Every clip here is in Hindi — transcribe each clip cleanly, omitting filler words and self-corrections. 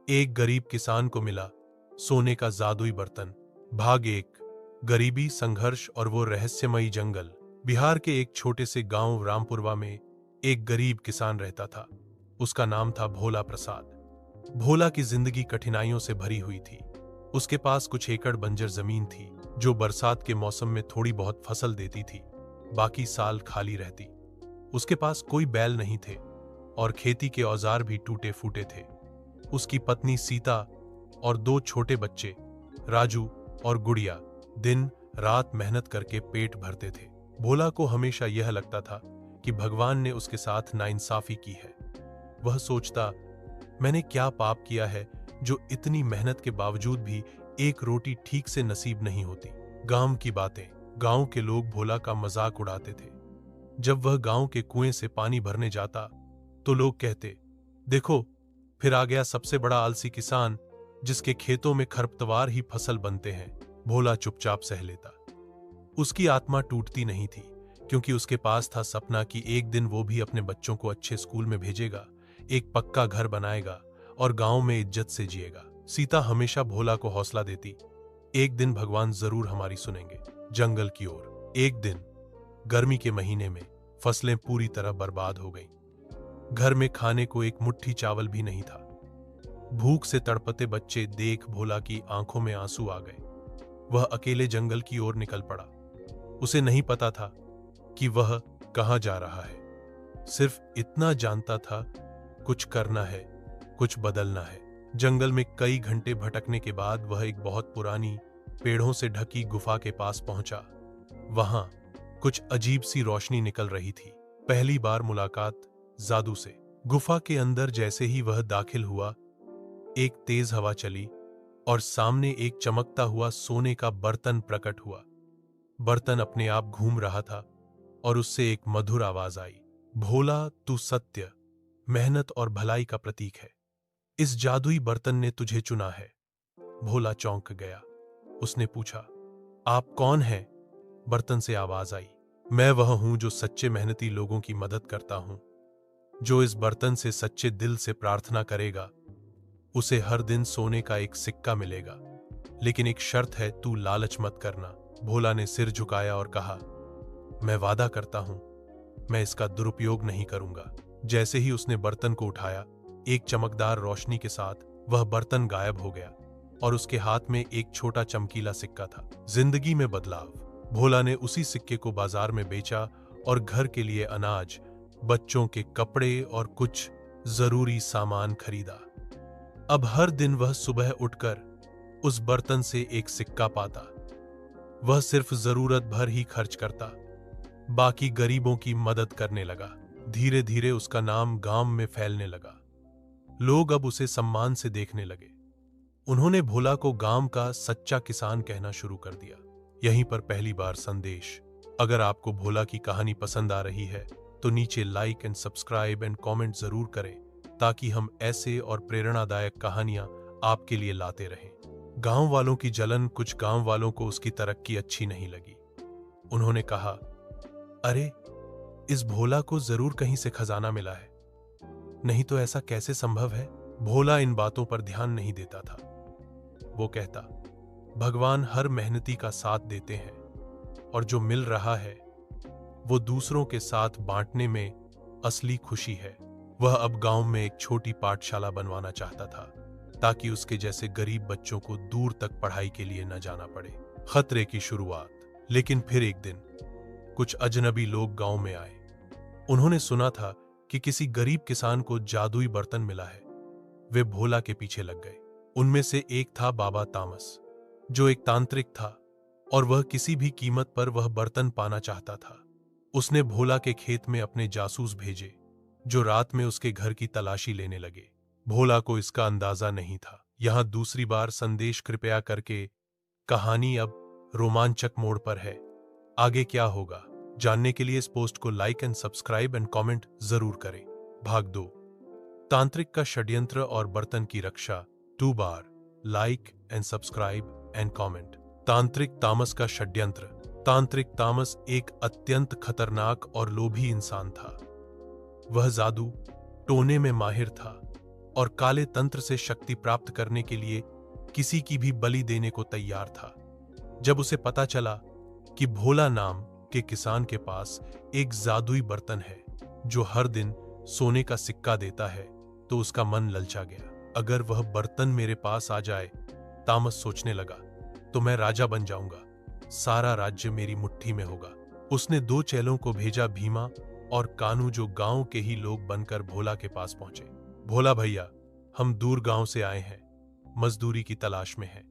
एक गरीब किसान को मिला सोने का जादुई बर्तन। भाग 1। गरीबी, संघर्ष और वो रहस्यमयी जंगल। बिहार के एक छोटे से गांव रामपुरवा में एक गरीब किसान रहता था। उसका नाम था भोला प्रसाद। भोला की जिंदगी कठिनाइयों से भरी हुई थी। उसके पास कुछ एकड़ बंजर जमीन थी जो बरसात के मौसम में थोड़ी बहुत फसल देती थी, बाकी साल खाली रहती। उसके पास कोई बैल नहीं थे और खेती के औजार भी टूटे फूटे थे। उसकी पत्नी सीता और 2 छोटे बच्चे राजू और गुड़िया दिन रात मेहनत करके पेट भरते थे। भोला को हमेशा यह लगता था कि भगवान ने उसके साथ नाइंसाफी की है। वह सोचता, मैंने क्या पाप किया है जो इतनी मेहनत के बावजूद भी एक रोटी ठीक से नसीब नहीं होती। गांव की बातें। गांव के लोग भोला का मजाक उड़ाते थे। जब वह गांव के कुएं से पानी भरने जाता तो लोग कहते, देखो फिर आ गया सबसे बड़ा आलसी किसान जिसके खेतों में खरपतवार ही फसल बनते हैं। भोला चुपचाप सह लेता। उसकी आत्मा टूटती नहीं थी, क्योंकि उसके पास था सपना कि एक दिन वो भी अपने बच्चों को अच्छे स्कूल में भेजेगा, एक पक्का घर बनाएगा और गांव में इज्जत से जिएगा। सीता हमेशा भोला को हौसला देती, एक दिन भगवान जरूर हमारी सुनेंगे। जंगल की ओर। एक दिन गर्मी के महीने में फसलें पूरी तरह बर्बाद हो गईं। घर में खाने को एक मुट्ठी चावल भी नहीं था। भूख से तड़पते बच्चे देख भोला की आंखों में आंसू आ गए। वह अकेले जंगल की ओर निकल पड़ा। उसे नहीं पता था कि वह कहां जा रहा है। सिर्फ इतना जानता था, कुछ करना है, कुछ बदलना है। जंगल में कई घंटे भटकने के बाद वह एक बहुत पुरानी पेड़ों से ढकी गुफा के पास पहुंचा। वहां कुछ अजीब सी रोशनी निकल रही थी। पहली बार मुलाकात जादू से। गुफा के अंदर जैसे ही वह दाखिल हुआ, एक तेज हवा चली और सामने एक चमकता हुआ सोने का बर्तन प्रकट हुआ। बर्तन अपने आप घूम रहा था और उससे एक मधुर आवाज आई, भोला तू सत्य, मेहनत और भलाई का प्रतीक है। इस जादुई बर्तन ने तुझे चुना है। भोला चौंक गया। उसने पूछा, आप कौन हैं? बर्तन से आवाज आई, मैं वह हूं जो सच्चे मेहनती लोगों की मदद करता हूं। जो इस बर्तन से सच्चे दिल से प्रार्थना करेगा उसे हर दिन सोने का एक सिक्का मिलेगा, लेकिन एक शर्त है, तू लालच मत करना। भोला ने सिर झुकाया और कहा, मैं वादा करता हूं, मैं इसका दुरुपयोग नहीं करूंगा। जैसे ही उसने बर्तन को उठाया, एक चमकदार रोशनी के साथ वह बर्तन गायब हो गया और उसके हाथ में एक छोटा चमकीला सिक्का था। जिंदगी में बदलाव। भोला ने उसी सिक्के को बाजार में बेचा और घर के लिए अनाज, बच्चों के कपड़े और कुछ जरूरी सामान खरीदा। अब हर दिन वह सुबह उठकर उस बर्तन से एक सिक्का पाता। वह सिर्फ जरूरत भर ही खर्च करता, बाकी गरीबों की मदद करने लगा। धीरे धीरे उसका नाम गांव में फैलने लगा। लोग अब उसे सम्मान से देखने लगे। उन्होंने भोला को गांव का सच्चा किसान कहना शुरू कर दिया। यहीं पर पहली बार संदेश। अगर आपको भोला की कहानी पसंद आ रही है तो नीचे like and subscribe and comment जरूर करें, ताकि हम ऐसे और प्रेरणादायक कहानियां आपके लिए लाते रहें। गांव वालों की जलन। कुछ गांव वालों को उसकी तरक्की अच्छी नहीं लगी। उन्होंने कहा, अरे इस भोला को जरूर कहीं से खजाना मिला है, नहीं तो ऐसा कैसे संभव है? भोला इन बातों पर ध्यान नहीं देता था। वो कहता, भगवान हर मेहनती का साथ देते हैं और जो मिल रहा है वो दूसरों के साथ बांटने में असली खुशी है। वह अब गांव में एक छोटी पाठशाला बनवाना चाहता था, ताकि उसके जैसे गरीब बच्चों को दूर तक पढ़ाई के लिए न जाना पड़े। खतरे की शुरुआत। लेकिन फिर एक दिन कुछ अजनबी लोग गांव में आए। उन्होंने सुना था कि किसी गरीब किसान को जादुई बर्तन मिला है। वे भोला के पीछे लग गए। उनमें से एक था बाबा तामस, जो एक तांत्रिक था और वह किसी भी कीमत पर वह बर्तन पाना चाहता था। उसने भोला के खेत में अपने जासूस भेजे, जो रात में उसके घर की तलाशी लेने लगे। भोला को इसका अंदाजा नहीं था। यहां दूसरी बार संदेश। कृपया करके कहानी अब रोमांचक मोड़ पर है। आगे क्या होगा जानने के लिए इस पोस्ट को like and subscribe and comment जरूर करें। भाग 2, तांत्रिक का षड्यंत्र और बर्तन की रक्षा। 2 बार like and subscribe and comment. तांत्रिक तामस का षड्यंत्र। तांत्रिक तामस एक अत्यंत खतरनाक और लोभी इंसान था। वह जादू टोने में माहिर था और काले तंत्र से शक्ति प्राप्त करने के लिए किसी की भी बलि देने को तैयार था। जब उसे पता चला कि भोला नाम के किसान के पास एक जादुई बर्तन है जो हर दिन सोने का सिक्का देता है, तो उसका मन ललचा गया। अगर वह बर्तन मेरे पास आ जाए, तामस सोचने लगा, तो मैं राजा बन जाऊंगा, सारा राज्य मेरी मुट्ठी में होगा। उसने 2 चेलों को भेजा, भीमा और कानू, जो गांव के ही लोग बनकर भोला के पास पहुंचे। भोला भैया, हम दूर गांव से आए हैं, मजदूरी की तलाश में हैं,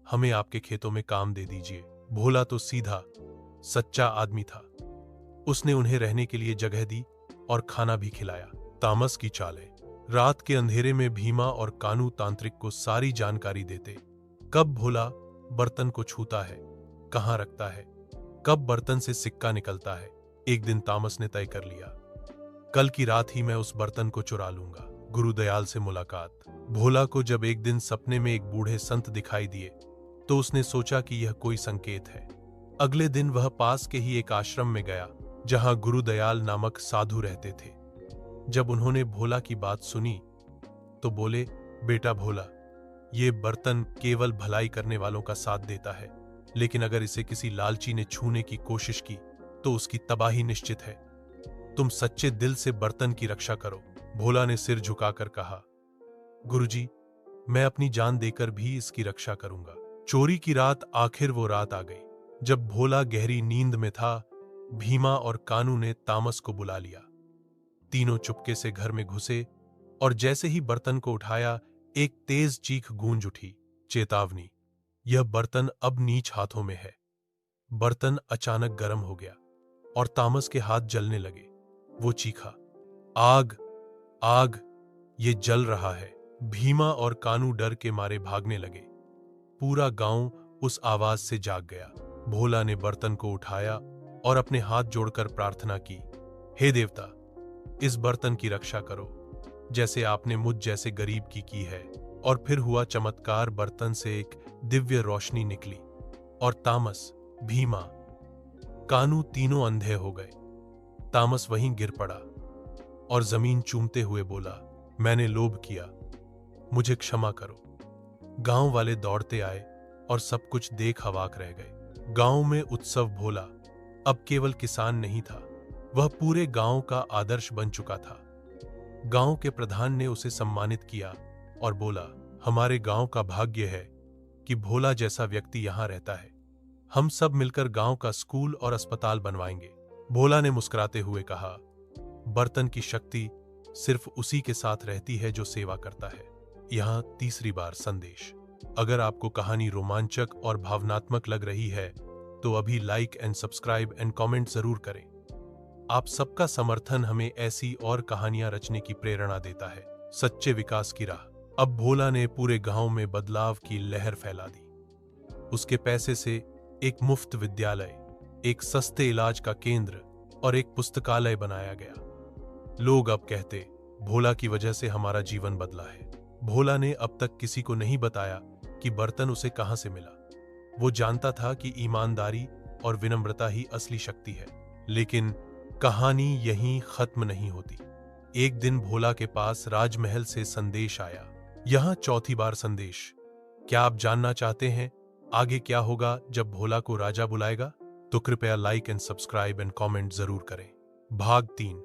हमें आपके खेतों में काम दे दीजिए। भोला तो सीधा सच्चा आदमी था। उसने उन्हें रहने के लिए जगह दी और खाना भी खिलाया। तामस की चालें। रात के अंधेरे में भीमा और कानू तांत्रिक को सारी जानकारी देते। कब भोला बर्तन को छूता है, कहां रखता है, कब बर्तन से सिक्का निकलता है। एक दिन तामस ने तय कर लिया, कल की रात ही मैं उस बर्तन को चुरा लूंगा। गुरुदयाल से मुलाकात। भोला को जब एक दिन सपने में एक बूढ़े संत दिखाई दिए, तो उसने सोचा कि यह कोई संकेत है। अगले दिन वह पास के ही एक आश्रम में गया, जहां गुरुदयाल नामक साधु रहते थे। जब उन्होंने भोला की बात सुनी, तो बोले, बेटा भोला, ये बर्तन केवल भलाई करने वालों का साथ देता है, लेकिन अगर इसे किसी लालची ने छूने की कोशिश की, तो उसकी तबाही निश्चित है। तुम सच्चे दिल से बर्तन की रक्षा करो। भोला ने सिर झुकाकर कहा, गुरुजी, मैं अपनी जान देकर भी इसकी रक्षा करूंगा। चोरी की रात, आखिर वो रात आ गई। जब भोला गहरी नींद में था, भीमा और कानू ने तामस को बुला लिया। तीनों चुपके से घर में घुसे और जैसे ही बर्तन को उठाया, एक तेज चीख गूंज उठी। चेतावनी, यह बर्तन अब नीच हाथों में है। बर्तन अचानक गर्म हो गया और तामस के हाथ जलने लगे। वो चीखा, आग, आग, ये जल रहा है। भीमा और कानू डर के मारे भागने लगे। पूरा गांव उस आवाज से जाग गया। भोला ने बर्तन को उठाया और अपने हाथ जोड़कर प्रार्थना की, हे देवता, इस बर्तन की रक्षा करो, जैसे आपने मुझ जैसे गरीब की है। और फिर हुआ चमत्कार। बर्तन से एक दिव्य रोशनी निकली और तामस, भीमा, कानू तीनों अंधे हो गए। तामस वहीं गिर पड़ा और जमीन चूमते हुए बोला, मैंने लोभ किया, मुझे क्षमा करो। गांव वाले दौड़ते आए और सब कुछ देख अवाक रह गए। गांव में उत्सव। भोला अब केवल किसान नहीं था, वह पूरे गांव का आदर्श बन चुका था। गांव के प्रधान ने उसे सम्मानित किया और बोला, हमारे गांव का भाग्य है कि भोला जैसा व्यक्ति यहां रहता है। हम सब मिलकर गांव का स्कूल और अस्पताल बनवाएंगे। भोला ने मुस्कुराते हुए कहा, बर्तन की शक्ति सिर्फ उसी के साथ रहती है जो सेवा करता है। यहां तीसरी बार संदेश। अगर आपको कहानी रोमांचक और भावनात्मक लग रही है, तो अभी like and subscribe and comment जरूर करें। आप सबका समर्थन हमें ऐसी और कहानियां रचने की प्रेरणा देता है। सच्चे विकास की राह। अब भोला ने पूरे गांव में बदलाव की लहर फैला दी। उसके पैसे से एक मुफ्त विद्यालय, एक सस्ते इलाज का केंद्र और एक पुस्तकालय बनाया गया। लोग अब कहते, भोला की वजह से हमारा जीवन बदला है। भोला ने अब तक किसी को नहीं बताया कि बर्तन उसे कहां से मिला। वो जानता था कि ईमानदारी और विनम्रता ही असली शक्ति है। लेकिन कहानी यहीं खत्म नहीं होती। एक दिन भोला के पास राजमहल से संदेश आया। यहां चौथी बार संदेश। क्या आप जानना चाहते हैं आगे क्या होगा जब भोला को राजा बुलाएगा? तो कृपया like and subscribe and comment जरूर करें। भाग 3,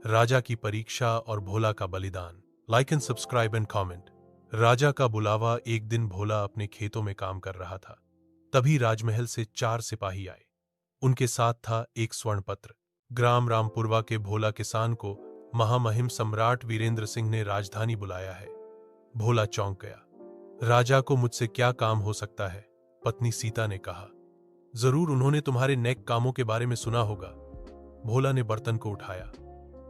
राजा की परीक्षा और भोला का बलिदान। Like and subscribe and comment. राजा का बुलावा। एक दिन भोला अपने खेतों में काम कर रहा था। तभी राजमहल से 4 सिपाही आए। उनके साथ था एक स्वर्ण पत्र। ग्राम रामपुरवा के भोला किसान को महामहिम सम्राट वीरेंद्र सिंह ने राजधानी बुलाया है। भोला चौंक गया। राजा को मुझसे क्या काम हो सकता है? पत्नी सीता ने कहा, जरूर उन्होंने तुम्हारे नेक कामों के बारे में सुना होगा। भोला ने बर्तन को उठाया,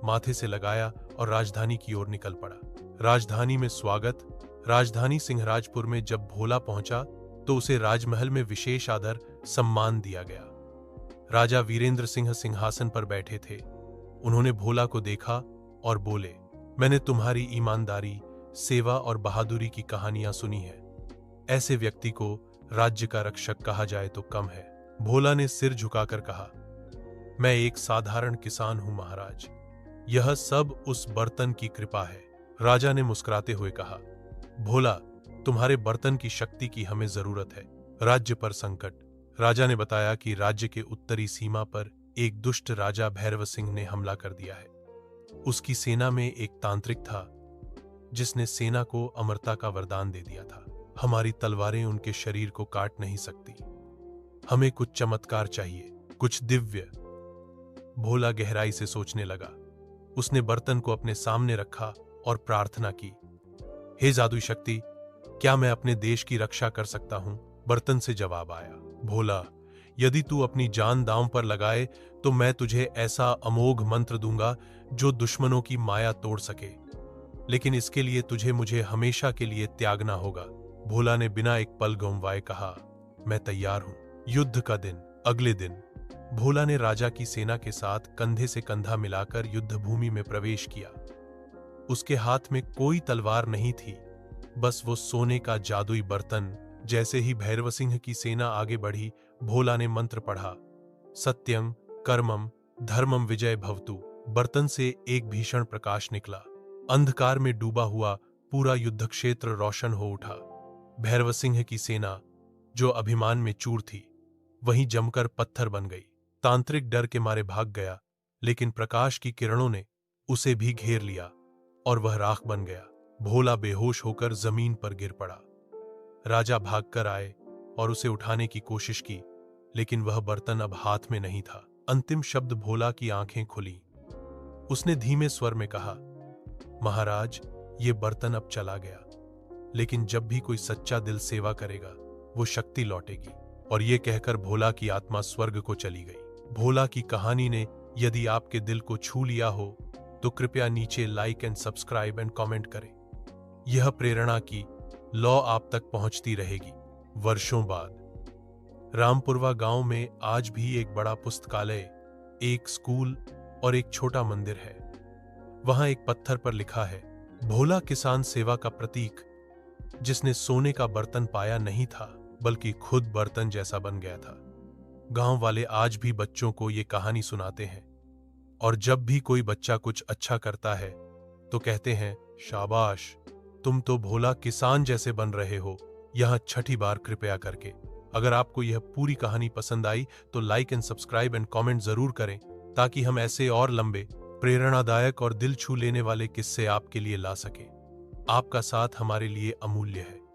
माथे से लगाया और राजधानी की ओर निकल पड़ा। राजधानी में स्वागत। राजधानी सिंहराजपुर में जब भोला पहुंचा, तो उसे राजमहल में विशेष आदर सम्मान दिया गया। राजा वीरेंद्र सिंह सिंहासन पर बैठे थे। उन्होंने भोला को देखा और बोले, मैंने तुम्हारी ईमानदारी, सेवा और बहादुरी की कहानियां सुनी है। ऐसे व्यक्ति को राज्य का रक्षक कहा जाए तो कम है। भोला ने सिर झुकाकर कहा, मैं एक साधारण किसान हूं महाराज। यह सब उस बर्तन की कृपा है। राजा ने मुस्कुराते हुए कहा, भोला, तुम्हारे बर्तन की शक्ति की हमें जरूरत है। राज्य पर संकट। राजा ने बताया कि राज्य के उत्तरी सीमा पर एक दुष्ट राजा भैरव सिंह ने हमला कर दिया है। उसकी सेना में एक तांत्रिक था जिसने सेना को अमरता का वरदान दे दिया था। हमारी तलवारें उनके शरीर को काट नहीं सकती। हमें कुछ चमत्कार चाहिए, कुछ दिव्य। भोला गहराई से सोचने लगा। उसने बर्तन को अपने सामने रखा और प्रार्थना की, हे जादुई शक्ति, क्या मैं अपने देश की रक्षा कर सकता हूं? बर्तन से जवाब आया, भोला, यदि तू अपनी जान दांव पर लगाए तो मैं तुझे ऐसा अमोघ मंत्र दूंगा जो दुश्मनों की माया तोड़ सके, लेकिन इसके लिए तुझे मुझे हमेशा के लिए त्यागना होगा। भोला ने बिना एक पल गंवाए कहा, मैं तैयार हूं। युद्ध का दिन। अगले दिन भोला ने राजा की सेना के साथ कंधे से कंधा मिलाकर युद्ध भूमि में प्रवेश किया। उसके हाथ में कोई तलवार नहीं थी, बस वो सोने का जादुई बर्तन। जैसे ही भैरव सिंह की सेना आगे बढ़ी, भोला ने मंत्र पढ़ा, सत्यं कर्मम धर्मम विजय भवतु। बर्तन से एक भीषण प्रकाश निकला। अंधकार में डूबा हुआ पूरा युद्ध क्षेत्र रोशन हो उठा। भैरव सिंह की सेना, जो अभिमान में चूर थी, वहीं जमकर पत्थर बन गई। तांत्रिक डर के मारे भाग गया, लेकिन प्रकाश की किरणों ने उसे भी घेर लिया और वह राख बन गया। भोला बेहोश होकर जमीन पर गिर पड़ा। राजा भागकर आए और उसे उठाने की कोशिश की, लेकिन वह बर्तन अब हाथ में नहीं था। अंतिम शब्द भोला की आंखें खुली। उसने धीमे स्वर में कहा, महाराज, ये बर्तन अब चला गया, लेकिन जब भी कोई सच्चा दिल सेवा करेगा वो शक्ति लौटेगी। और ये कहकर भोला की आत्मा स्वर्ग को चली गई। भोला की कहानी ने यदि आपके दिल को छू लिया हो तो कृपया नीचे like and subscribe and comment करें। यह प्रेरणा की लौ आप तक पहुंचती रहेगी। वर्षों बाद रामपुरवा गांव में आज भी एक बड़ा पुस्तकालय, एक स्कूल और एक छोटा मंदिर है। वहां एक पत्थर पर लिखा है, भोला किसान सेवा का प्रतीक। जिसने सोने का बर्तन पाया नहीं था, बल्कि खुद बर्तन जैसा बन गया था। गांव वाले आज भी बच्चों को ये कहानी सुनाते हैं, और जब भी कोई बच्चा कुछ अच्छा करता है तो कहते हैं, शाबाश, तुम तो भोला किसान जैसे बन रहे हो। यहां छठी बार कृपया करके, अगर आपको यह पूरी कहानी पसंद आई तो like and subscribe and comment जरूर करें, ताकि हम ऐसे और लंबे, प्रेरणादायक और दिल छू लेने वाले किस्से आपके लिए ला सकें। आपका साथ हमारे लिए अमूल्य है।